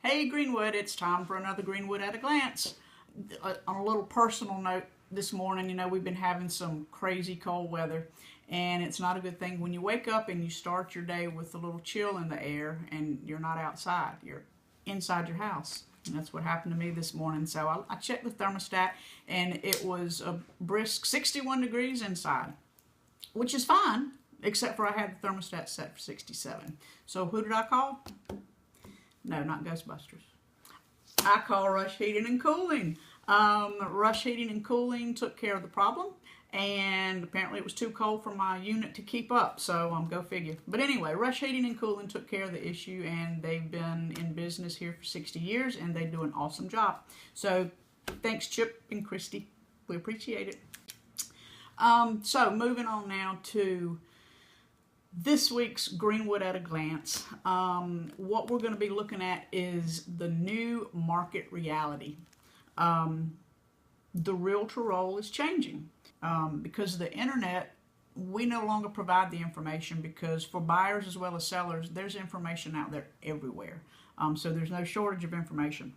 Hey Greenwood, it's time for another Greenwood at a Glance. On a little personal note this morning, we've been having some crazy cold weather, and it's not a good thing when you wake up and you start your day with a little chill in the air and you're not outside, you're inside your house. And that's what happened to me this morning. So I checked the thermostat and it was a brisk 61 degrees inside, which is fine, except for I had the thermostat set for 67. So who did I call? No, not Ghostbusters. I call Rush Heating and Cooling. Rush Heating and Cooling took care of the problem, and apparently it was too cold for my unit to keep up, so go figure. But anyway, Rush Heating and Cooling took care of the issue, and they've been in business here for 60 years, and they do an awesome job. So thanks, Chip and Christy. We appreciate it. So moving on now to this week's Greenwood at a Glance. What we're going to be looking at is the new market reality. The Realtor Role is changing. Because of the internet, we no longer provide the information, because for buyers as well as sellers, there's information out there everywhere. So there's no shortage of information.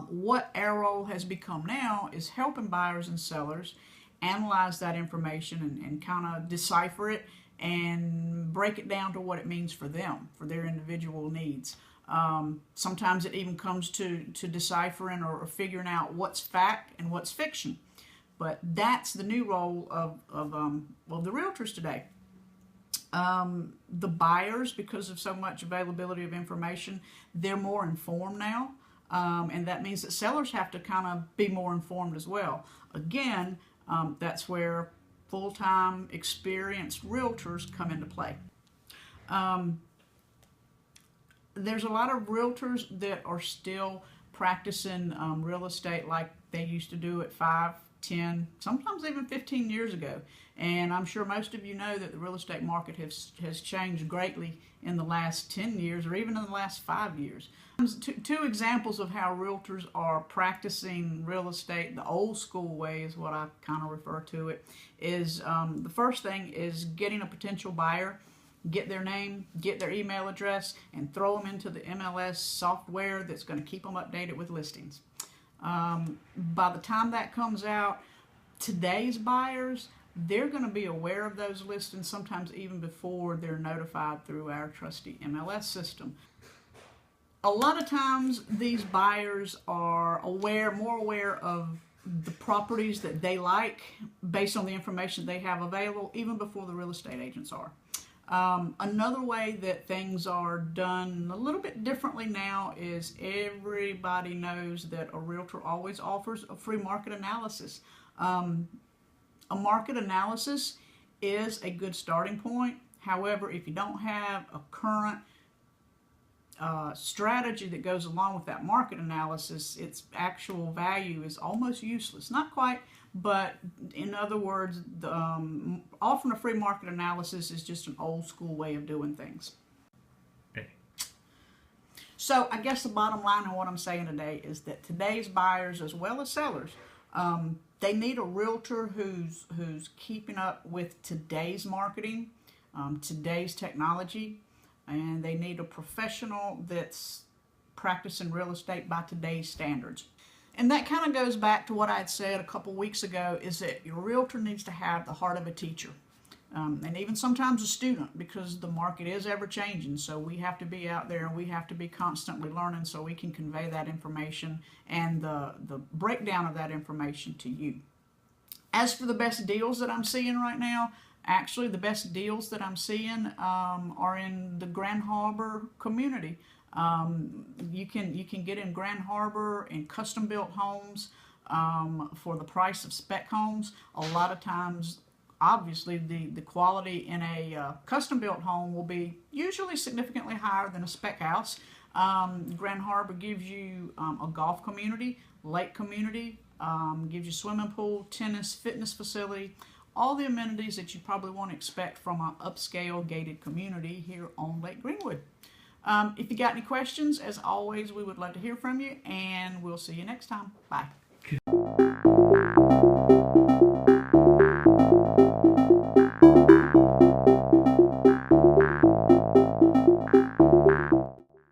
What our role has become now is helping buyers and sellers analyze that information and kind of decipher it and break it down to what it means for them, for their individual needs. Sometimes it even comes to deciphering or figuring out what's fact and what's fiction. But that's the new role of the realtors today. The buyers, because of so much availability of information, they're more informed now. And that means that sellers have to kind of be more informed as well. Again, that's where full-time experienced realtors come into play. There's a lot of realtors that are still practicing real estate like they used to do it 5, 10, sometimes even 15 years ago. And I'm sure most of you know that the real estate market has changed greatly in the last 10 years or even in the last 5 years. Two examples of how realtors are practicing real estate the old school way is what I kind of refer to it, is the first thing is getting a potential buyer, get their name, get their email address, and throw them into the MLS software that's going to keep them updated with listings. By the time that comes out, today's buyers, they're going to be aware of those listings sometimes even before they're notified through our trusty MLS system. A lot of times these buyers are more aware of the properties that they like based on the information they have available even before the real estate agents are. Another way that things are done a little bit differently now is everybody knows that a realtor always offers a free market analysis. A market analysis is a good starting point. However, if you don't have a current strategy that goes along with that market analysis, its actual value is almost useless. Not quite, but in other words, offering a free market analysis is just an old school way of doing things. Okay. So I guess the bottom line of what I'm saying today is that today's buyers as well as sellers, they need a realtor who's keeping up with today's marketing, today's technology, and they need a professional that's practicing real estate by today's standards. And that kind of goes back to what I had said a couple weeks ago, is that your realtor needs to have the heart of a teacher, and even sometimes a student, because the market is ever changing. So we have to be out there and we have to be constantly learning so we can convey that information and the breakdown of that information to you. As for the best deals that I'm seeing right now, actually the best deals that I'm seeing are in the Grand Harbor community. You can get in Grand Harbor in custom built homes for the price of spec homes. A lot of times, obviously, the quality in a custom built home will be usually significantly higher than a spec house. Grand Harbor gives you a golf community, lake community, gives you swimming pool, tennis, fitness facility, all the amenities that you probably want to expect from an upscale gated community here on Lake Greenwood. If you got any questions, as always, we would love to hear from you, and we'll see you next time. Bye.